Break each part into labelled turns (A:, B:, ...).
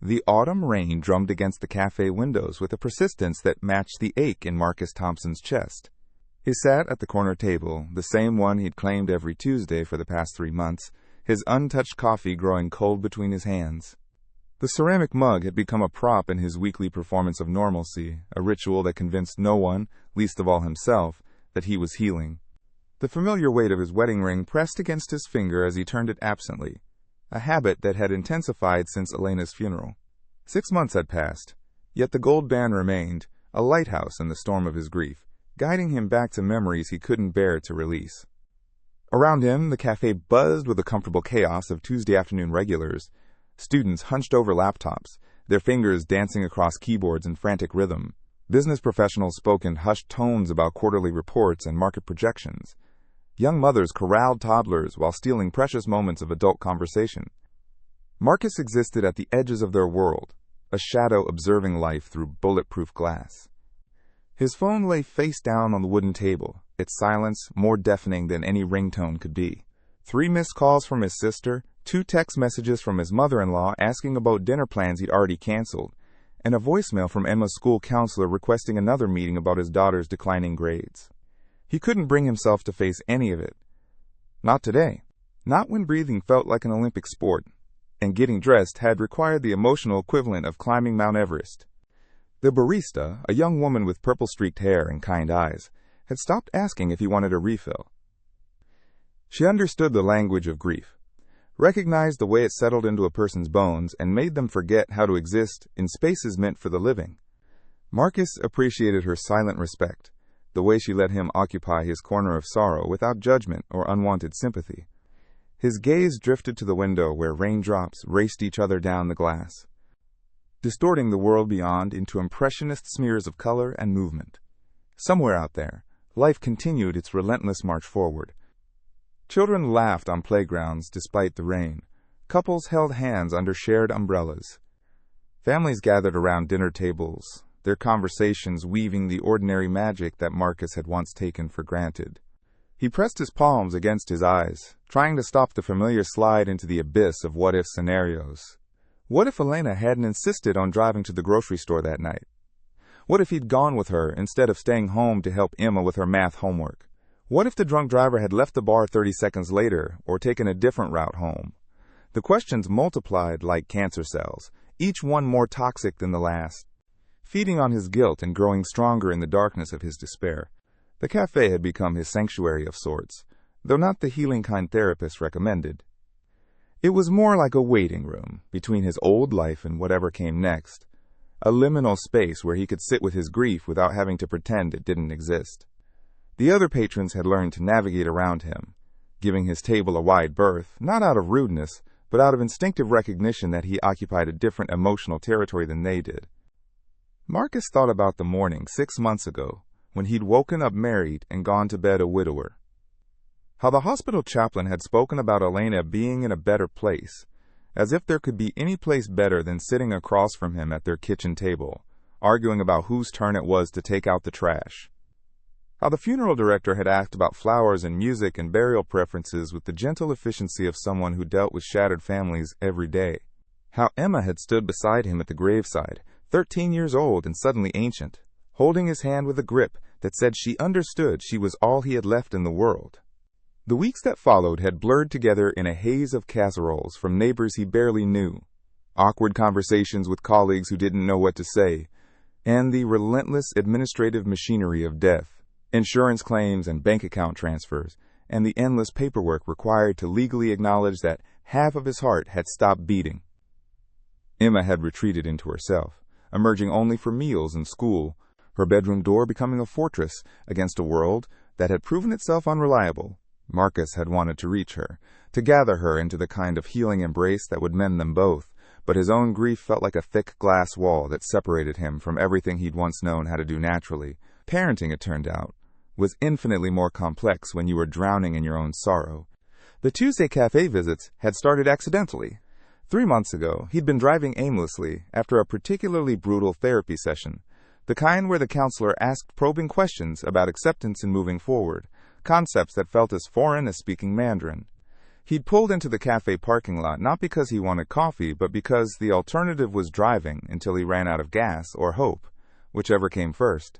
A: The autumn rain drummed against the cafe windows with a persistence that matched the ache in Marcus Thompson's chest. He sat at the corner table, the same one he'd claimed every Tuesday for the past 3 months, his untouched coffee growing cold between his hands. The ceramic mug had become a prop in his weekly performance of normalcy, a ritual that convinced no one, least of all himself, that he was healing. The familiar weight of his wedding ring pressed against his finger as he turned it absently, a habit that had intensified since Elena's funeral. 6 months had passed, yet the gold band remained, a lighthouse in the storm of his grief, guiding him back to memories he couldn't bear to release. Around him, the cafe buzzed with the comfortable chaos of Tuesday afternoon regulars, students hunched over laptops, their fingers dancing across keyboards in frantic rhythm. Business professionals spoke in hushed tones about quarterly reports and market projections. Young mothers corralled toddlers while stealing precious moments of adult conversation. Marcus existed at the edges of their world, a shadow observing life through bulletproof glass. His phone lay face down on the wooden table, its silence more deafening than any ringtone could be. 3 missed calls from his sister, 2 text messages from his mother-in-law asking about dinner plans he'd already canceled, and a voicemail from Emma's school counselor requesting another meeting about his daughter's declining grades. He couldn't bring himself to face any of it. Not today. Not when breathing felt like an Olympic sport, and getting dressed had required the emotional equivalent of climbing Mount Everest. The barista, a young woman with purple-streaked hair and kind eyes, had stopped asking if he wanted a refill. She understood the language of grief, recognized the way it settled into a person's bones, and made them forget how to exist in spaces meant for the living. Marcus appreciated her silent respect, the way she let him occupy his corner of sorrow without judgment or unwanted sympathy. His gaze drifted to the window where raindrops raced each other down the glass, distorting the world beyond into impressionist smears of color and movement. Somewhere out there, life continued its relentless march forward. Children laughed on playgrounds despite the rain. Couples held hands under shared umbrellas. Families gathered around dinner tables, their conversations weaving the ordinary magic that Marcus had once taken for granted. He pressed his palms against his eyes, trying to stop the familiar slide into the abyss of what-if scenarios. What if Elena hadn't insisted on driving to the grocery store that night? What if he'd gone with her instead of staying home to help Emma with her math homework? What if the drunk driver had left the bar 30 seconds later or taken a different route home? The questions multiplied like cancer cells, each one more toxic than the last, feeding on his guilt and growing stronger in the darkness of his despair. The cafe had become his sanctuary of sorts, though not the healing kind therapists recommended. It was more like a waiting room between his old life and whatever came next, a liminal space where he could sit with his grief without having to pretend it didn't exist. The other patrons had learned to navigate around him, giving his table a wide berth, not out of rudeness, but out of instinctive recognition that he occupied a different emotional territory than they did. Marcus thought about the morning 6 months ago, when he'd woken up married and gone to bed a widower. How the hospital chaplain had spoken about Elena being in a better place, as if there could be any place better than sitting across from him at their kitchen table, arguing about whose turn it was to take out the trash. How the funeral director had asked about flowers and music and burial preferences with the gentle efficiency of someone who dealt with shattered families every day. How Emma had stood beside him at the graveside, 13 years old and suddenly ancient, holding his hand with a grip that said she understood she was all he had left in the world. The weeks that followed had blurred together in a haze of casseroles from neighbors he barely knew, awkward conversations with colleagues who didn't know what to say, and the relentless administrative machinery of death. Insurance claims and bank account transfers, and the endless paperwork required to legally acknowledge that half of his heart had stopped beating. Emma had retreated into herself, emerging only for meals and school, her bedroom door becoming a fortress against a world that had proven itself unreliable. Marcus had wanted to reach her, to gather her into the kind of healing embrace that would mend them both, but his own grief felt like a thick glass wall that separated him from everything he'd once known how to do naturally. Parenting, it turned out, was infinitely more complex when you were drowning in your own sorrow. The Tuesday cafe visits had started accidentally. 3 months ago, he'd been driving aimlessly after a particularly brutal therapy session, the kind where the counselor asked probing questions about acceptance and moving forward, concepts that felt as foreign as speaking Mandarin. He'd pulled into the cafe parking lot not because he wanted coffee, but because the alternative was driving until he ran out of gas or hope, whichever came first.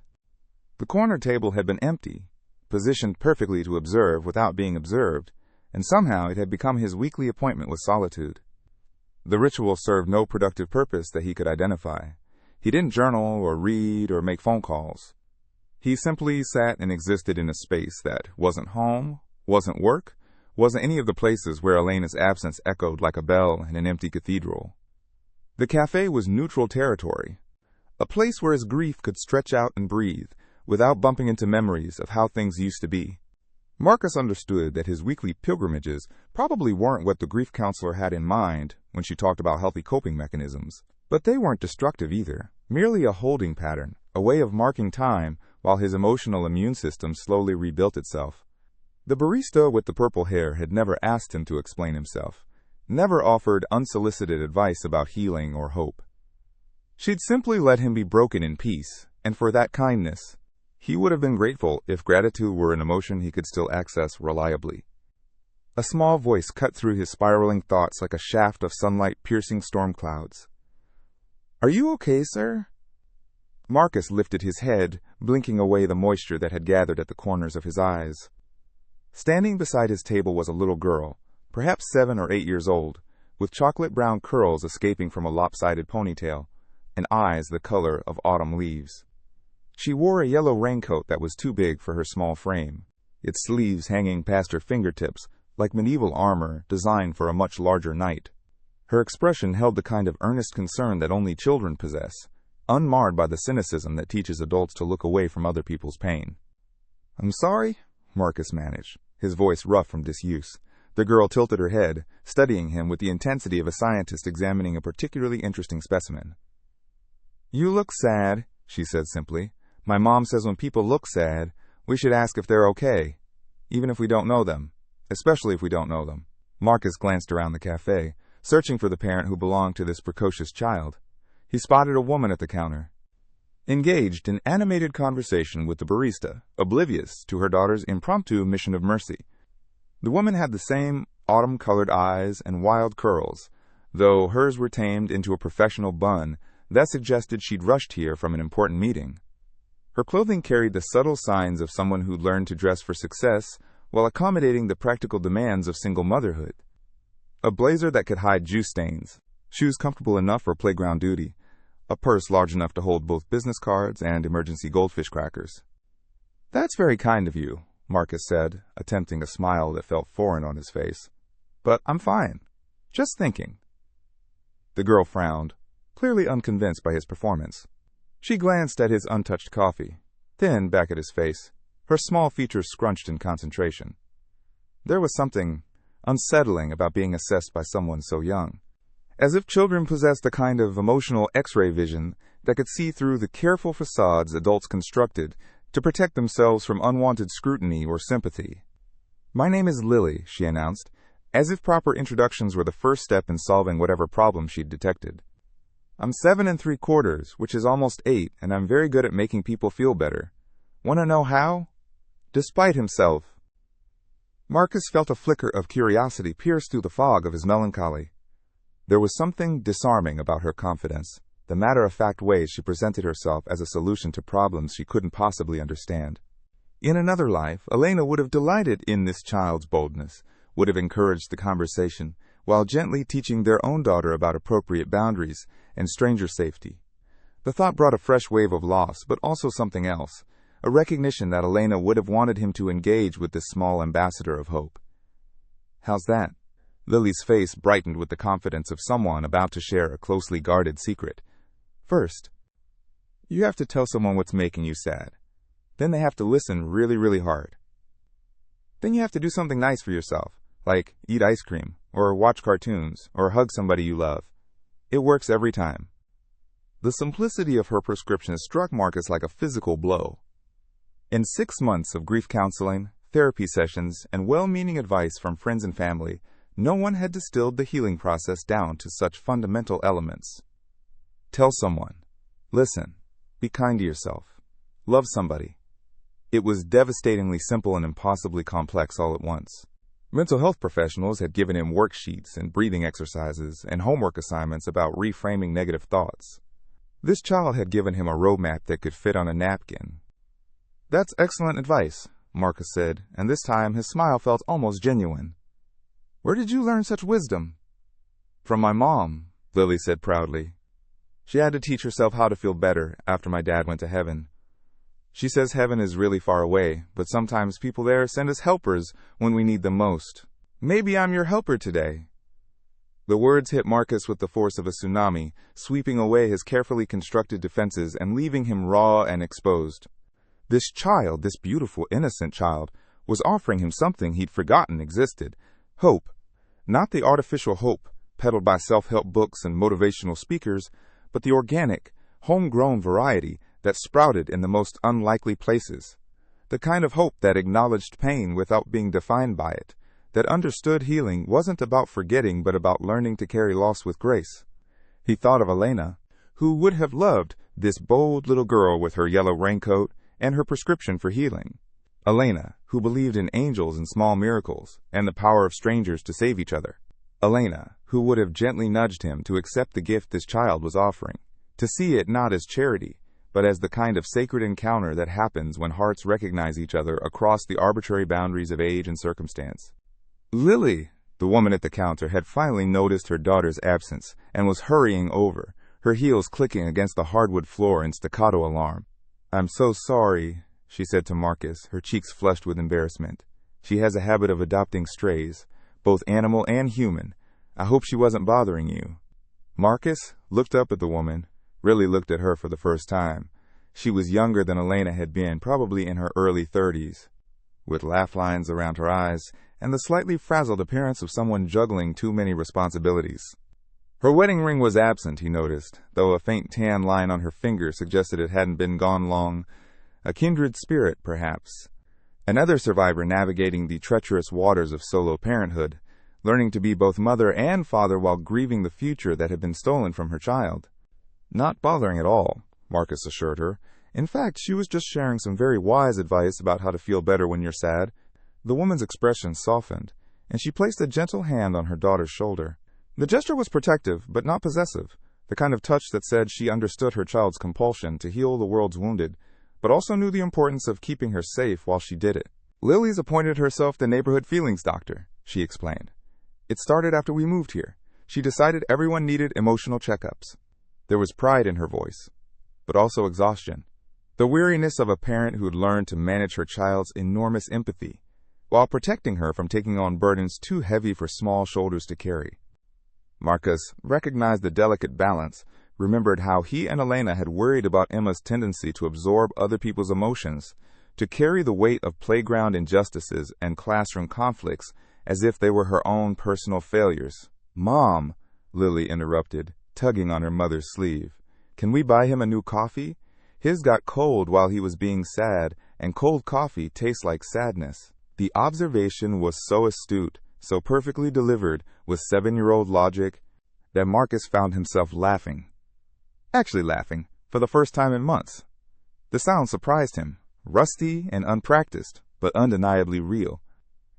A: The corner table had been empty, positioned perfectly to observe without being observed, and somehow it had become his weekly appointment with solitude. The ritual served no productive purpose that he could identify. He didn't journal or read or make phone calls. He simply sat and existed in a space that wasn't home, wasn't work, wasn't any of the places where Elena's absence echoed like a bell in an empty cathedral. The cafe was neutral territory, a place where his grief could stretch out and breathe without bumping into memories of how things used to be. Marcus understood that his weekly pilgrimages probably weren't what the grief counselor had in mind when she talked about healthy coping mechanisms, but they weren't destructive either, merely a holding pattern, a way of marking time while his emotional immune system slowly rebuilt itself. The barista with the purple hair had never asked him to explain himself, never offered unsolicited advice about healing or hope. She'd simply let him be broken in peace, and for that kindness, he would have been grateful if gratitude were an emotion he could still access reliably. A small voice cut through his spiraling thoughts like a shaft of sunlight piercing storm clouds. "Are you okay, sir?" Marcus lifted his head, blinking away the moisture that had gathered at the corners of his eyes. Standing beside his table was a little girl, perhaps 7 or 8 years old, with chocolate-brown curls escaping from a lopsided ponytail, and eyes the color of autumn leaves. She wore a yellow raincoat that was too big for her small frame, its sleeves hanging past her fingertips like medieval armor designed for a much larger knight. Her expression held the kind of earnest concern that only children possess, unmarred by the cynicism that teaches adults to look away from other people's pain. "I'm sorry," Marcus managed, his voice rough from disuse. The girl tilted her head, studying him with the intensity of a scientist examining a particularly interesting specimen. "You look sad," she said simply. "My mom says when people look sad, we should ask if they're okay, even if we don't know them, especially if we don't know them." Marcus glanced around the cafe, searching for the parent who belonged to this precocious child. He spotted a woman at the counter, engaged in animated conversation with the barista, oblivious to her daughter's impromptu mission of mercy. The woman had the same autumn-colored eyes and wild curls, though hers were tamed into a professional bun that suggested she'd rushed here from an important meeting. Her clothing carried the subtle signs of someone who'd learned to dress for success while accommodating the practical demands of single motherhood. A blazer that could hide juice stains, shoes comfortable enough for playground duty, a purse large enough to hold both business cards and emergency goldfish crackers. "That's very kind of you," Marcus said, attempting a smile that felt foreign on his face. "But I'm fine. Just thinking." The girl frowned, clearly unconvinced by his performance. She glanced at his untouched coffee, then back at his face, her small features scrunched in concentration. There was something unsettling about being assessed by someone so young, as if children possessed a kind of emotional X-ray vision that could see through the careful facades adults constructed to protect themselves from unwanted scrutiny or sympathy. "My name is Lily," she announced, as if proper introductions were the first step in solving whatever problem she'd detected. "I'm 7 3/4, which is almost 8, and I'm very good at making people feel better. Want to know how?" Despite himself, Marcus felt a flicker of curiosity pierce through the fog of his melancholy. There was something disarming about her confidence, the matter-of-fact way she presented herself as a solution to problems she couldn't possibly understand. In another life, Elena would have delighted in this child's boldness, would have encouraged the conversation, while gently teaching their own daughter about appropriate boundaries and stranger safety. The thought brought a fresh wave of loss, but also something else, a recognition that Elena would have wanted him to engage with this small ambassador of hope. "How's that?" Lily's face brightened with the confidence of someone about to share a closely guarded secret. "First, you have to tell someone what's making you sad. Then they have to listen really, really hard. Then you have to do something nice for yourself, like eat ice cream, or watch cartoons, or hug somebody you love. It works every time." The simplicity of her prescription struck Marcus like a physical blow. In 6 months of grief counseling, therapy sessions, and well-meaning advice from friends and family, no one had distilled the healing process down to such fundamental elements. Tell someone. Listen. Be kind to yourself. Love somebody. It was devastatingly simple and impossibly complex all at once. Mental health professionals had given him worksheets and breathing exercises and homework assignments about reframing negative thoughts. This child had given him a roadmap that could fit on a napkin. "That's excellent advice," Marcus said, and this time his smile felt almost genuine. "Where did you learn such wisdom?" "From my mom," Lily said proudly. "She had to teach herself how to feel better after my dad went to heaven. She says heaven is really far away, but sometimes people there send us helpers when we need them most. Maybe I'm your helper today." The words hit Marcus with the force of a tsunami, sweeping away his carefully constructed defenses and leaving him raw and exposed. This child, this beautiful, innocent child, was offering him something he'd forgotten existed. Hope. Not the artificial hope peddled by self-help books and motivational speakers, but the organic, homegrown variety that sprouted in the most unlikely places. The kind of hope that acknowledged pain without being defined by it, that understood healing wasn't about forgetting but about learning to carry loss with grace. He thought of Elena, who would have loved this bold little girl with her yellow raincoat and her prescription for healing. Elena, who believed in angels and small miracles and the power of strangers to save each other. Elena, who would have gently nudged him to accept the gift this child was offering, to see it not as charity, but as the kind of sacred encounter that happens when hearts recognize each other across the arbitrary boundaries of age and circumstance. Lily, the woman at the counter, had finally noticed her daughter's absence and was hurrying over, her heels clicking against the hardwood floor in staccato alarm. "I'm so sorry," she said to Marcus, her cheeks flushed with embarrassment. "She has a habit of adopting strays, both animal and human. I hope she wasn't bothering you." Marcus looked up at the woman, really looked at her for the first time. She was younger than Elena had been, probably in her early 30s, with laugh lines around her eyes and the slightly frazzled appearance of someone juggling too many responsibilities. Her wedding ring was absent, he noticed, though a faint tan line on her finger suggested it hadn't been gone long. A kindred spirit, perhaps. Another survivor navigating the treacherous waters of solo parenthood, learning to be both mother and father while grieving the future that had been stolen from her child. "Not bothering at all," Marcus assured her. "In fact, she was just sharing some very wise advice about how to feel better when you're sad." The woman's expression softened, and she placed a gentle hand on her daughter's shoulder. The gesture was protective, but not possessive, the kind of touch that said she understood her child's compulsion to heal the world's wounded, but also knew the importance of keeping her safe while she did it. "Lily's appointed herself the neighborhood feelings doctor," she explained. "It started after we moved here. She decided everyone needed emotional checkups." There was pride in her voice, but also exhaustion. The weariness of a parent who had learned to manage her child's enormous empathy, while protecting her from taking on burdens too heavy for small shoulders to carry. Marcus recognized the delicate balance, remembered how he and Elena had worried about Emma's tendency to absorb other people's emotions, to carry the weight of playground injustices and classroom conflicts as if they were her own personal failures. "Mom," Lily interrupted, tugging on her mother's sleeve. "Can we buy him a new coffee? His got cold while he was being sad, and cold coffee tastes like sadness." The observation was so astute, so perfectly delivered with 7-year-old logic, that Marcus found himself laughing. Actually laughing, for the first time in months. The sound surprised him, rusty and unpracticed, but undeniably real.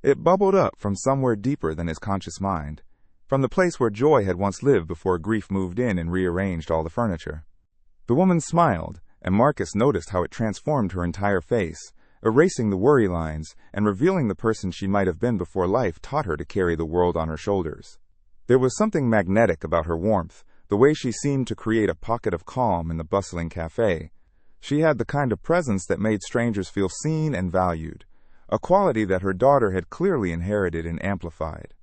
A: It bubbled up from somewhere deeper than his conscious mind, from the place where joy had once lived before grief moved in and rearranged all the furniture. The woman smiled, and Marcus noticed how it transformed her entire face, erasing the worry lines and revealing the person she might have been before life taught her to carry the world on her shoulders. There was something magnetic about her warmth, the way she seemed to create a pocket of calm in the bustling cafe. She had the kind of presence that made strangers feel seen and valued, a quality that her daughter had clearly inherited and amplified.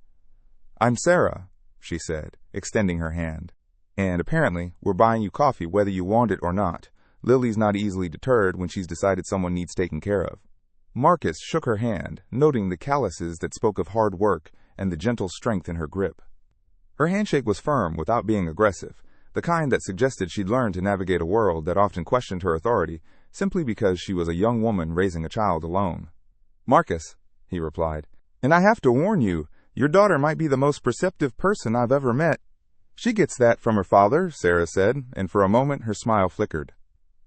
A: "I'm Sarah," she said, extending her hand. "And apparently, we're buying you coffee whether you want it or not. Lily's not easily deterred when she's decided someone needs taken care of." Marcus shook her hand, noting the calluses that spoke of hard work and the gentle strength in her grip. Her handshake was firm without being aggressive, the kind that suggested she'd learned to navigate a world that often questioned her authority simply because she was a young woman raising a child alone. "Marcus," he replied, "and I have to warn you, your daughter might be the most perceptive person I've ever met." "She gets that from her father," Sarah said, and for a moment her smile flickered.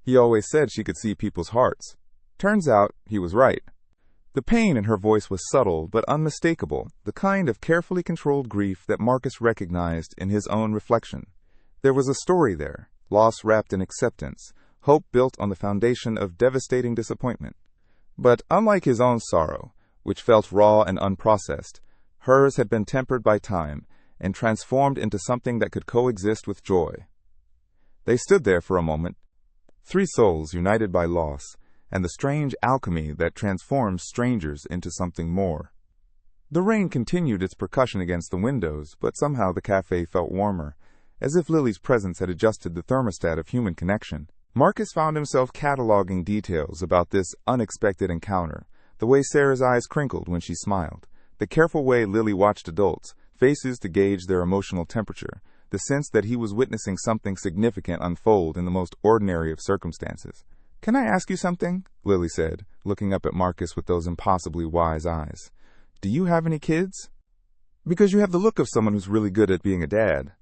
A: "He always said she could see people's hearts." Turns out he was right. The pain in her voice was subtle but unmistakable, the kind of carefully controlled grief that Marcus recognized in his own reflection. There was a story there, loss wrapped in acceptance, hope built on the foundation of devastating disappointment. But unlike his own sorrow, which felt raw and unprocessed, hers had been tempered by time and transformed into something that could coexist with joy. They stood there for a moment, three souls united by loss, and the strange alchemy that transforms strangers into something more. The rain continued its percussion against the windows, but somehow the cafe felt warmer, as if Lily's presence had adjusted the thermostat of human connection. Marcus found himself cataloging details about this unexpected encounter, the way Sarah's eyes crinkled when she smiled, the careful way Lily watched adults, faces to gauge their emotional temperature, the sense that he was witnessing something significant unfold in the most ordinary of circumstances. "Can I ask you something?" Lily said, looking up at Marcus with those impossibly wise eyes. "Do you have any kids? Because you have the look of someone who's really good at being a dad."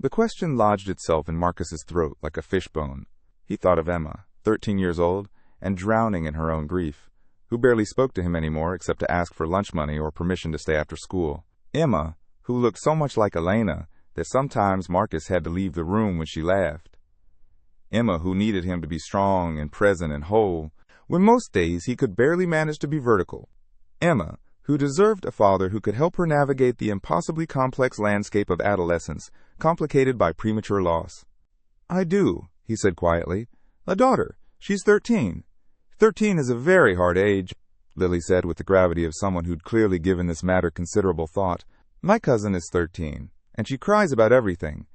A: The question lodged itself in Marcus's throat like a fishbone. He thought of Emma, 13 years old, and drowning in her own grief, who barely spoke to him anymore except to ask for lunch money or permission to stay after school. Emma, who looked so much like Elena that sometimes Marcus had to leave the room when she laughed. Emma, who needed him to be strong and present and whole, when most days he could barely manage to be vertical. Emma, who deserved a father who could help her navigate the impossibly complex landscape of adolescence, complicated by premature loss. "I do," he said quietly. "A daughter. She's 13. 13 is a very hard age," Lily said with the gravity of someone who'd clearly given this matter considerable thought. "My cousin is 13, and she cries about everything.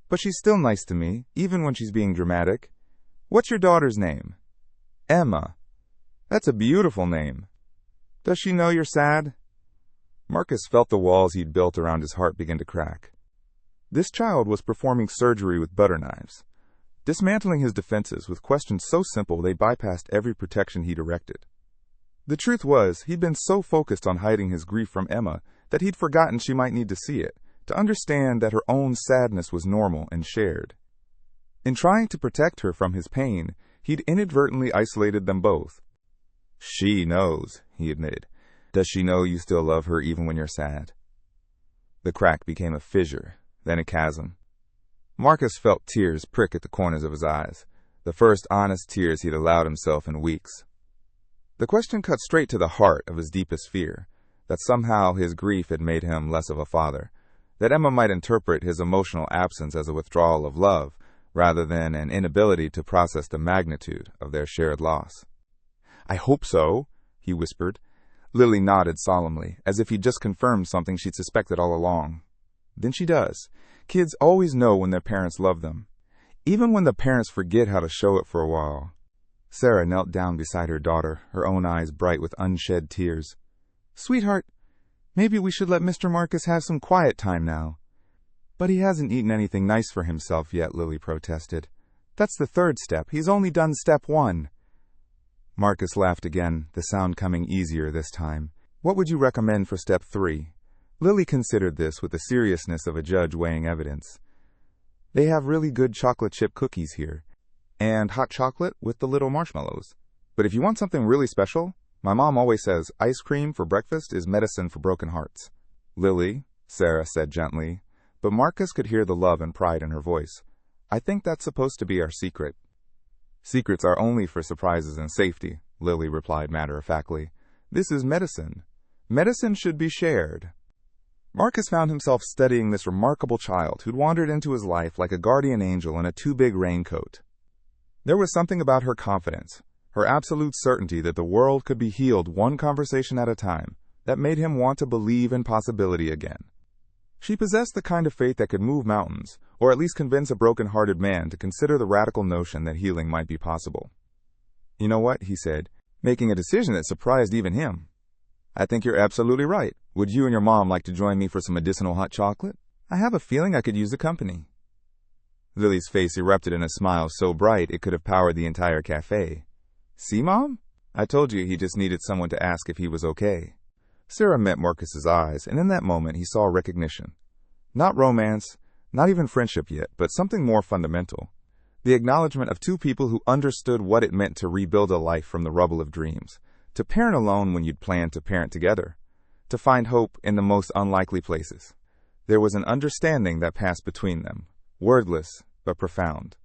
A: But she's still nice to me, even when she's being dramatic. What's your daughter's name?" "Emma." "That's a beautiful name. Does she know you're sad?" Marcus felt the walls he'd built around his heart begin to crack. This child was performing surgery with butter knives, dismantling his defenses with questions so simple they bypassed every protection he'd erected. The truth was, he'd been so focused on hiding his grief from Emma that he'd forgotten she might need to see it, to understand that her own sadness was normal and shared. In trying to protect her from his pain, he'd inadvertently isolated them both. "She knows," he admitted. "Does she know you still love her even when you're sad?" The crack became a fissure, then a chasm. Marcus felt tears prick at the corners of his eyes, the first honest tears he'd allowed himself in weeks. The question cut straight to the heart of his deepest fear, that somehow his grief had made him less of a father, that Emma might interpret his emotional absence as a withdrawal of love, rather than an inability to process the magnitude of their shared loss. "I hope so," he whispered. Lily nodded solemnly, as if he'd just confirmed something she'd suspected all along. Then she does. Kids always know when their parents love them, even when the parents forget how to show it for a while. Sarah knelt down beside her daughter, her own eyes bright with unshed tears. "Sweetheart, maybe we should let Mr. Marcus have some quiet time now." "But he hasn't eaten anything nice for himself yet," Lily protested. "That's the third step. He's only done step 1. Marcus laughed again, the sound coming easier this time. "What would you recommend for step 3? Lily considered this with the seriousness of a judge weighing evidence. "They have really good chocolate chip cookies here, and hot chocolate with the little marshmallows. But if you want something really special, my mom always says ice cream for breakfast is medicine for broken hearts." "Lily," Sarah said gently, but Marcus could hear the love and pride in her voice. "I think that's supposed to be our secret." "Secrets are only for surprises and safety," Lily replied matter-of-factly. "This is medicine. Medicine should be shared." Marcus found himself studying this remarkable child who'd wandered into his life like a guardian angel in a too-big raincoat. There was something about her confidence, her absolute certainty that the world could be healed one conversation at a time, that made him want to believe in possibility again. She possessed the kind of faith that could move mountains, or at least convince a broken-hearted man to consider the radical notion that healing might be possible. "You know what?" he said, making a decision that surprised even him. "I think you're absolutely right. Would you and your mom like to join me for some medicinal hot chocolate? I have a feeling I could use the company." Lily's face erupted in a smile so bright it could have powered the entire cafe. "See, Mom? I told you he just needed someone to ask if he was okay." Sarah met Marcus's eyes, and in that moment he saw recognition. Not romance, not even friendship yet, but something more fundamental. The acknowledgement of two people who understood what it meant to rebuild a life from the rubble of dreams, to parent alone when you'd planned to parent together, to find hope in the most unlikely places. There was an understanding that passed between them, wordless but profound.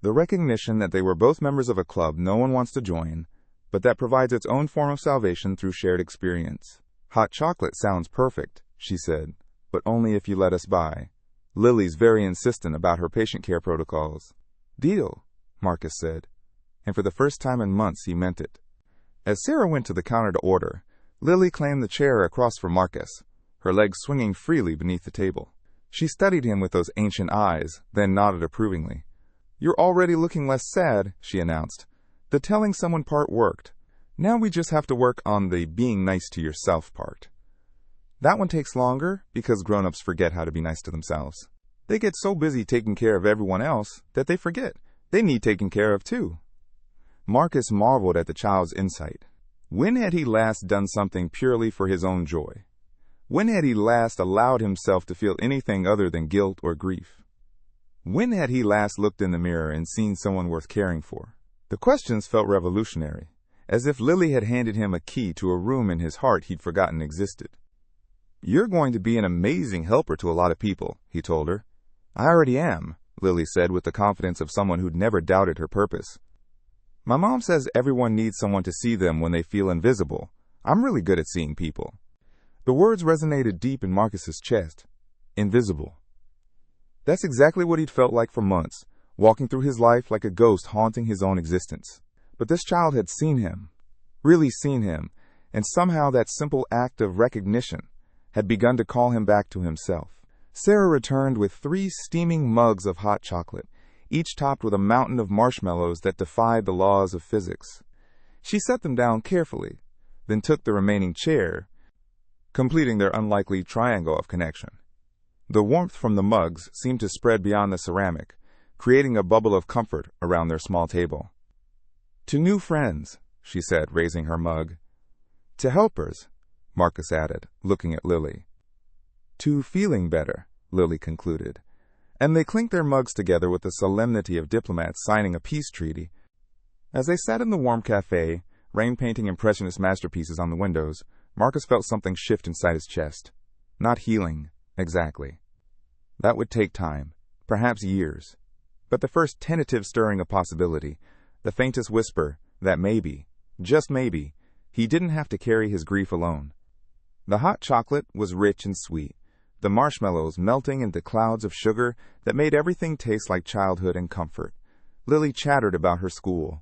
A: The recognition that they were both members of a club no one wants to join, but that provides its own form of salvation through shared experience. "Hot chocolate sounds perfect," she said, "but only if you let us buy. Lily's very insistent about her patient care protocols." "Deal," Marcus said, and for the first time in months he meant it. As Sarah went to the counter to order, Lily claimed the chair across from Marcus, her legs swinging freely beneath the table. She studied him with those ancient eyes, then nodded approvingly. "You're already looking less sad," she announced. "The telling someone part worked. Now we just have to work on the being nice to yourself part. That one takes longer because grown-ups forget how to be nice to themselves. They get so busy taking care of everyone else that they forget they need taken care of too." Marcus marveled at the child's insight. When had he last done something purely for his own joy? When had he last allowed himself to feel anything other than guilt or grief? When had he last looked in the mirror and seen someone worth caring for? The questions felt revolutionary, as if Lily had handed him a key to a room in his heart he'd forgotten existed. "You're going to be an amazing helper to a lot of people," he told her. "I already am," Lily said with the confidence of someone who'd never doubted her purpose. "My mom says everyone needs someone to see them when they feel invisible. I'm really good at seeing people." The words resonated deep in Marcus's chest. Invisible. That's exactly what he'd felt like for months, walking through his life like a ghost haunting his own existence. But this child had seen him, really seen him, and somehow that simple act of recognition had begun to call him back to himself. Sarah returned with 3 steaming mugs of hot chocolate, each topped with a mountain of marshmallows that defied the laws of physics. She set them down carefully, then took the remaining chair, completing their unlikely triangle of connection. The warmth from the mugs seemed to spread beyond the ceramic, creating a bubble of comfort around their small table. "To new friends," she said, raising her mug. "To helpers," Marcus added, looking at Lily. "To feeling better," Lily concluded, and they clinked their mugs together with the solemnity of diplomats signing a peace treaty. As they sat in the warm café, rain-painting impressionist masterpieces on the windows, Marcus felt something shift inside his chest. Not healing, exactly. That would take time, perhaps years. But the first tentative stirring of possibility, the faintest whisper that maybe, just maybe, he didn't have to carry his grief alone. The hot chocolate was rich and sweet, the marshmallows melting into clouds of sugar that made everything taste like childhood and comfort. Lily chattered about her school,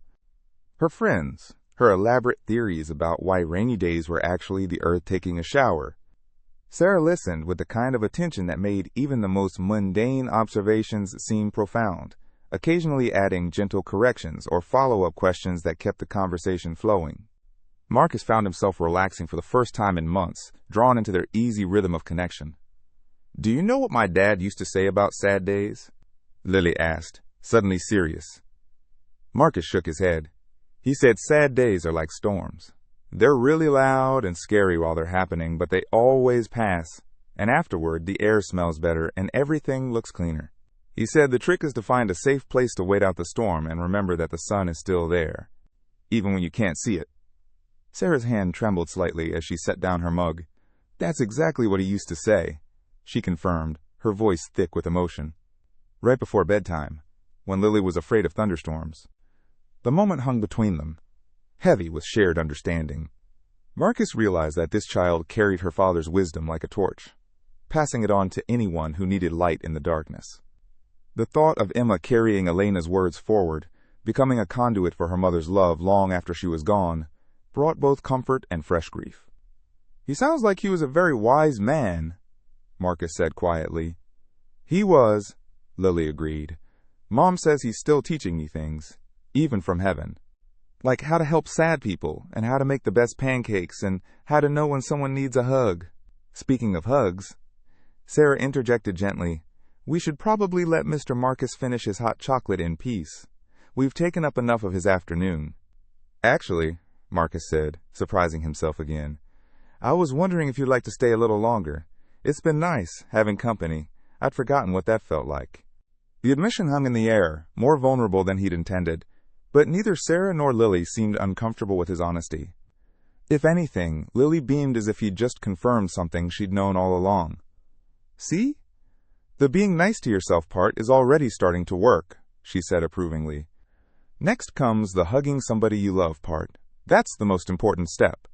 A: her friends, her elaborate theories about why rainy days were actually the earth taking a shower. Sarah listened with the kind of attention that made even the most mundane observations seem profound, occasionally adding gentle corrections or follow-up questions that kept the conversation flowing. Marcus found himself relaxing for the first time in months, drawn into their easy rhythm of connection. "Do you know what my dad used to say about sad days?" Lily asked, suddenly serious. Marcus shook his head. He said sad days are like storms. They're really loud and scary while they're happening, but they always pass, and afterward the air smells better and everything looks cleaner. He said the trick is to find a safe place to wait out the storm and remember that the sun is still there, even when you can't see it. Sarah's hand trembled slightly as she set down her mug. "That's exactly what he used to say," she confirmed, her voice thick with emotion. Right before bedtime, when Lily was afraid of thunderstorms. The moment hung between them, heavy with shared understanding. Marcus realized that this child carried her father's wisdom like a torch, passing it on to anyone who needed light in the darkness. The thought of Emma carrying Elena's words forward, becoming a conduit for her mother's love long after she was gone, brought both comfort and fresh grief. "He sounds like he was a very wise man," Marcus said quietly. "He was," Lily agreed. "Mom says he's still teaching me things, even from heaven. Like how to help sad people, and how to make the best pancakes, and how to know when someone needs a hug." Speaking of hugs, Sarah interjected gently, "We should probably let Mr. Marcus finish his hot chocolate in peace. We've taken up enough of his afternoon." "Actually," Marcus said, surprising himself again, "I was wondering if you'd like to stay a little longer. It's been nice, having company. I'd forgotten what that felt like." The admission hung in the air, more vulnerable than he'd intended, but neither Sarah nor Lily seemed uncomfortable with his honesty. If anything, Lily beamed as if he'd just confirmed something she'd known all along. See? The being nice to yourself part is already starting to work, she said approvingly. Next comes the hugging somebody you love part. That's the most important step.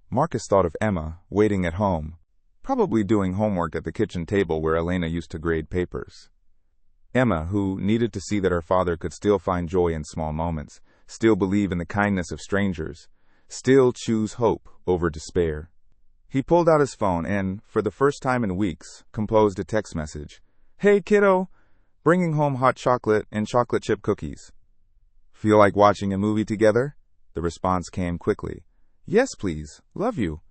A: Marcus thought of Emma, waiting at home, probably doing homework at the kitchen table where Elena used to grade papers. Emma, who needed to see that her father could still find joy in small moments, still believe in the kindness of strangers, still choose hope over despair. He pulled out his phone and, for the first time in weeks, composed a text message. Hey, kiddo, bringing home hot chocolate and chocolate chip cookies. Feel like watching a movie together? The response came quickly. Yes, please. Love you.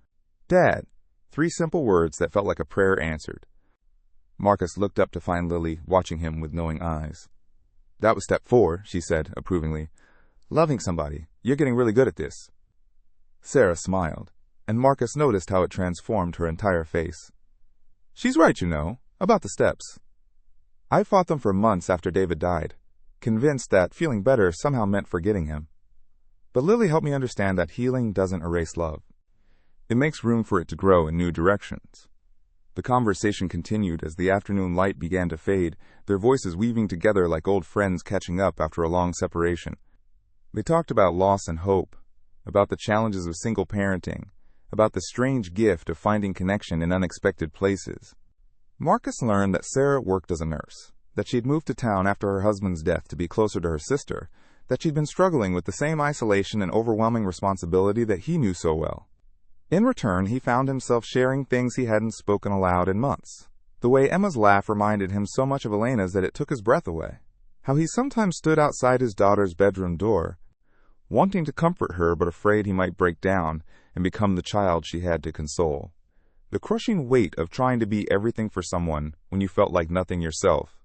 A: Dad. 3 simple words that felt like a prayer answered. Marcus looked up to find Lily watching him with knowing eyes. That was step 4, she said approvingly. Loving somebody. You're getting really good at this. Sarah smiled, and Marcus noticed how it transformed her entire face. She's right, you know, about the steps. I fought them for months after David died, convinced that feeling better somehow meant forgetting him. But Lily helped me understand that healing doesn't erase love. It makes room for it to grow in new directions. The conversation continued as the afternoon light began to fade, their voices weaving together like old friends catching up after a long separation. They talked about loss and hope, about the challenges of single parenting, about the strange gift of finding connection in unexpected places. Marcus learned that Sarah worked as a nurse, that she'd moved to town after her husband's death to be closer to her sister, that she'd been struggling with the same isolation and overwhelming responsibility that he knew so well. In return, he found himself sharing things he hadn't spoken aloud in months. The way Emma's laugh reminded him so much of Elena's that it took his breath away. How he sometimes stood outside his daughter's bedroom door, wanting to comfort her but afraid he might break down and become the child she had to console. The crushing weight of trying to be everything for someone when you felt like nothing yourself.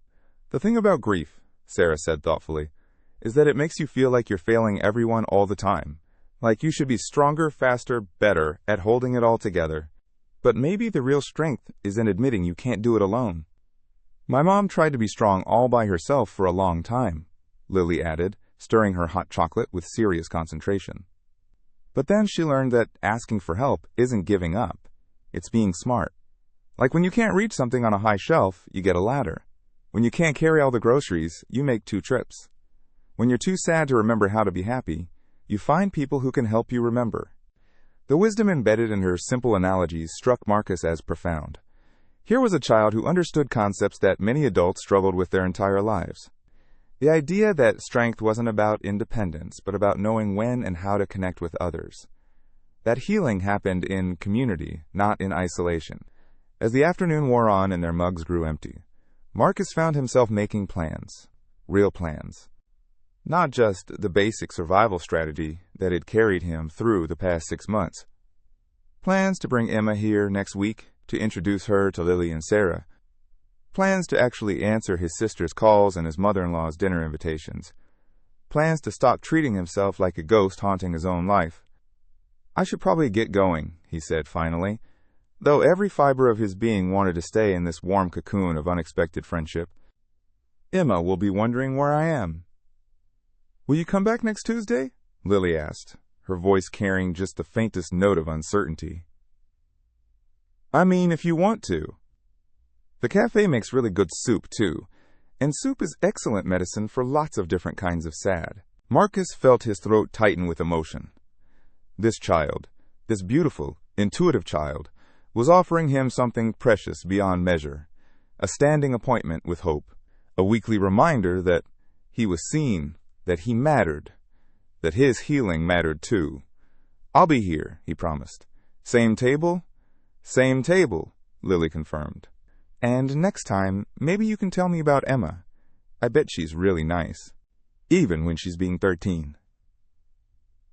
A: The thing about grief, Sarah said thoughtfully, is that it makes you feel like you're failing everyone all the time. Like you should be stronger, faster, better at holding it all together. But maybe the real strength is in admitting you can't do it alone. My mom tried to be strong all by herself for a long time, Lily added, stirring her hot chocolate with serious concentration. But then she learned that asking for help isn't giving up. It's being smart. Like when you can't reach something on a high shelf, you get a ladder. When you can't carry all the groceries, you make 2 trips. When you're too sad to remember how to be happy, you find people who can help you remember. The wisdom embedded in her simple analogies struck Marcus as profound. Here was a child who understood concepts that many adults struggled with their entire lives. The idea that strength wasn't about independence, but about knowing when and how to connect with others. That healing happened in community, not in isolation. As the afternoon wore on and their mugs grew empty, Marcus found himself making plans. Real plans. Not just the basic survival strategy that had carried him through the past 6 months. Plans to bring Emma here next week, to introduce her to Lily and Sarah. Plans to actually answer his sister's calls and his mother-in-law's dinner invitations. Plans to stop treating himself like a ghost haunting his own life. I should probably get going, he said finally, though every fiber of his being wanted to stay in this warm cocoon of unexpected friendship. Emma will be wondering where I am. Will you come back next Tuesday? Lily asked, her voice carrying just the faintest note of uncertainty. I mean, if you want to. The cafe makes really good soup, too, and soup is excellent medicine for lots of different kinds of sad. Marcus felt his throat tighten with emotion. This child, this beautiful, intuitive child, was offering him something precious beyond measure, a standing appointment with hope, a weekly reminder that he was seen, that he mattered, that his healing mattered too. I'll be here, he promised. Same table? Same table, Lily confirmed. And next time, maybe you can tell me about Emma. I bet she's really nice, even when she's being 13.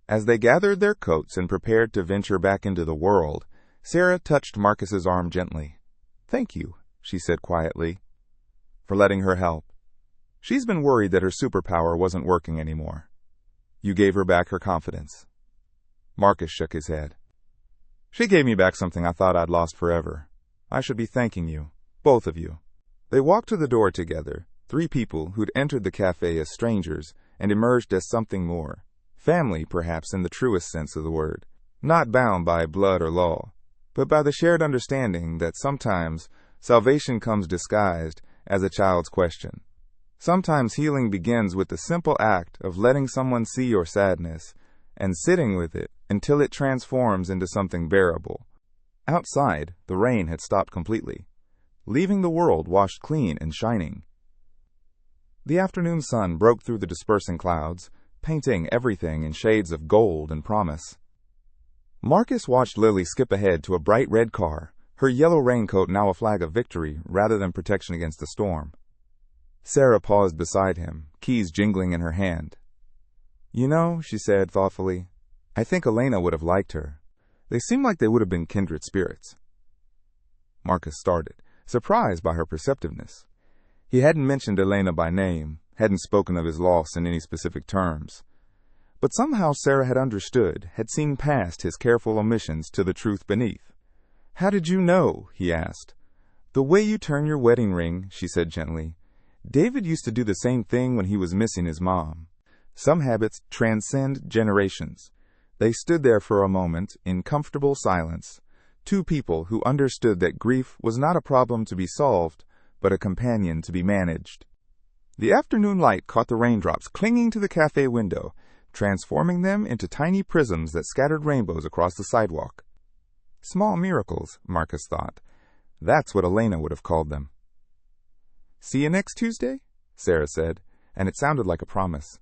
A: As they gathered their coats and prepared to venture back into the world, Sarah touched Marcus's arm gently. Thank you, she said quietly, for letting her help. She's been worried that her superpower wasn't working anymore. You gave her back her confidence. Marcus shook his head. She gave me back something I thought I'd lost forever. I should be thanking you, both of you. They walked to the door together, 3 people who'd entered the cafe as strangers and emerged as something more. Family, perhaps, in the truest sense of the word. not bound by blood or law, but by the shared understanding that sometimes salvation comes disguised as a child's question. Sometimes healing begins with the simple act of letting someone see your sadness and sitting with it until it transforms into something bearable. Outside, the rain had stopped completely, leaving the world washed clean and shining. The afternoon sun broke through the dispersing clouds, painting everything in shades of gold and promise. Marcus watched Lily skip ahead to a bright red car, her yellow raincoat now a flag of victory rather than protection against the storm. Sarah paused beside him, keys jingling in her hand. "You know," she said thoughtfully, "I think Elena would have liked her. They seem like they would have been kindred spirits." Marcus started, surprised by her perceptiveness. He hadn't mentioned Elena by name, hadn't spoken of his loss in any specific terms. But somehow Sarah had understood, had seen past his careful omissions to the truth beneath. "How did you know?" he asked. "The way you turn your wedding ring," she said gently. "David used to do the same thing when he was missing his mom." Some habits transcend generations. They stood there for a moment in comfortable silence, two people who understood that grief was not a problem to be solved, but a companion to be managed. The afternoon light caught the raindrops clinging to the cafe window, transforming them into tiny prisms that scattered rainbows across the sidewalk. Small miracles, Marcus thought. That's what Elena would have called them. "See you next Tuesday?" Sarah said, and it sounded like a promise.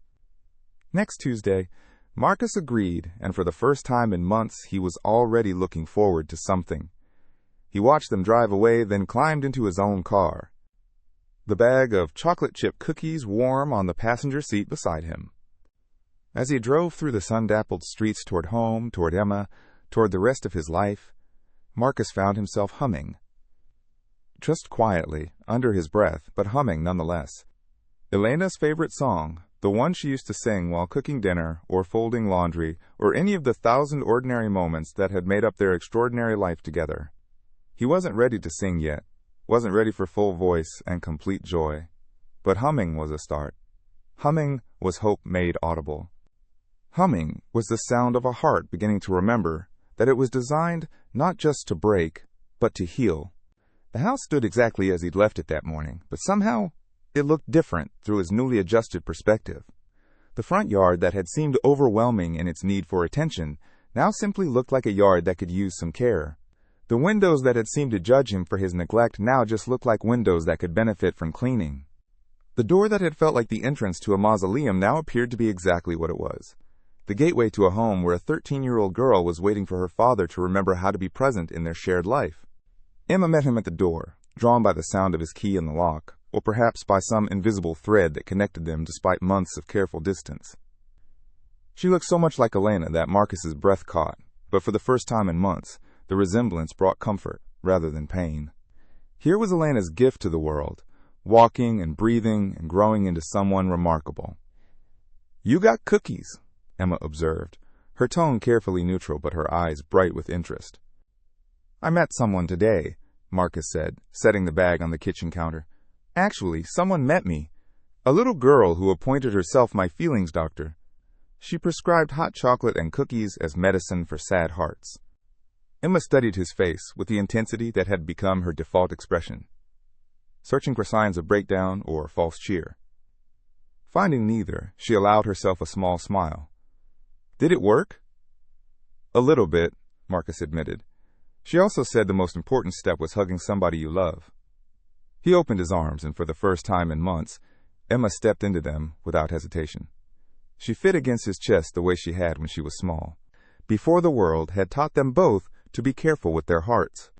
A: Next Tuesday, Marcus agreed, and for the first time in months he was already looking forward to something. He watched them drive away, then climbed into his own car, the bag of chocolate chip cookies warm on the passenger seat beside him. As he drove through the sun-dappled streets toward home, toward Emma, toward the rest of his life, Marcus found himself humming. Just quietly, under his breath, but humming nonetheless. Elena's favorite song, the one she used to sing while cooking dinner or folding laundry or any of the thousand ordinary moments that had made up their extraordinary life together. He wasn't ready to sing yet, wasn't ready for full voice and complete joy. But humming was a start. Humming was hope made audible. Humming was the sound of a heart beginning to remember that it was designed not just to break, but to heal. The house stood exactly as he'd left it that morning, but somehow it looked different through his newly adjusted perspective. The front yard that had seemed overwhelming in its need for attention now simply looked like a yard that could use some care. The windows that had seemed to judge him for his neglect now just looked like windows that could benefit from cleaning. The door that had felt like the entrance to a mausoleum now appeared to be exactly what it was. The gateway to a home where a 13-year-old girl was waiting for her father to remember how to be present in their shared life. Emma met him at the door, drawn by the sound of his key in the lock, or perhaps by some invisible thread that connected them despite months of careful distance. She looked so much like Elena that Marcus's breath caught, but for the first time in months, the resemblance brought comfort rather than pain. Here was Elena's gift to the world, walking and breathing and growing into someone remarkable. "You got cookies," Emma observed, her tone carefully neutral but her eyes bright with interest. "I met someone today," Marcus said, setting the bag on the kitchen counter. "Actually, someone met me. A little girl who appointed herself my feelings doctor. She prescribed hot chocolate and cookies as medicine for sad hearts." Emma studied his face with the intensity that had become her default expression, searching for signs of breakdown or false cheer. Finding neither, she allowed herself a small smile. "Did it work?" "A little bit," Marcus admitted. "She also said the most important step was hugging somebody you love." He opened his arms, and for the first time in months, Emma stepped into them without hesitation. She fit against his chest the way she had when she was small. Before the world had taught them both to be careful with their hearts.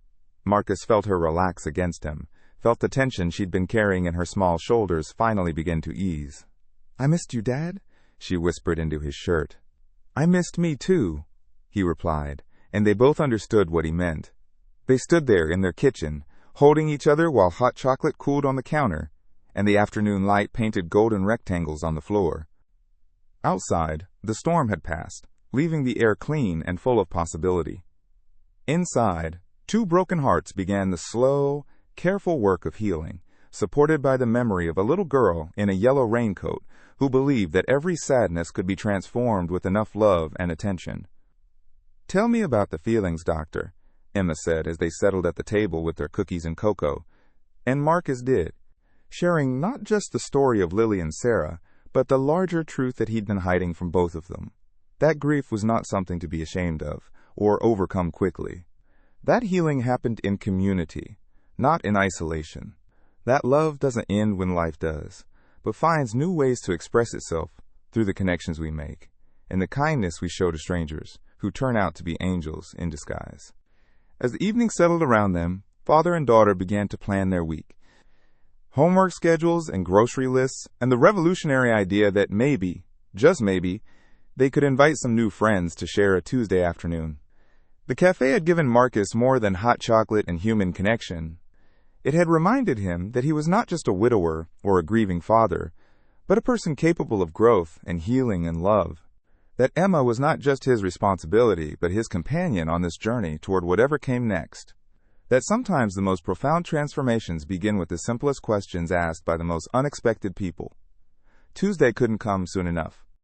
A: Marcus felt her relax against him, felt the tension she'd been carrying in her small shoulders finally begin to ease. "I missed you, Dad," she whispered into his shirt. "I missed me too," he replied, and they both understood what he meant. They stood there in their kitchen, holding each other while hot chocolate cooled on the counter, and the afternoon light painted golden rectangles on the floor. Outside, the storm had passed, leaving the air clean and full of possibility. Inside, two broken hearts began the slow, careful work of healing, supported by the memory of a little girl in a yellow raincoat who believed that every sadness could be transformed with enough love and attention. "Tell me about the feelings, Doctor," Emma said as they settled at the table with their cookies and cocoa. And Marcus did, sharing not just the story of Lily and Sarah, but the larger truth that he'd been hiding from both of them. That grief was not something to be ashamed of, or overcome quickly. That healing happened in community, not in isolation. That love doesn't end when life does, but finds new ways to express itself through the connections we make, and the kindness we show to strangers, who turn out to be angels in disguise. As the evening settled around them, father and daughter began to plan their week. Homework schedules and grocery lists, and the revolutionary idea that maybe, just maybe, they could invite some new friends to share a Tuesday afternoon. The cafe had given Marcus more than hot chocolate and human connection. It had reminded him that he was not just a widower or a grieving father, but a person capable of growth and healing and love. That Emma was not just his responsibility, but his companion on this journey toward whatever came next. That sometimes the most profound transformations begin with the simplest questions asked by the most unexpected people. Tuesday couldn't come soon enough.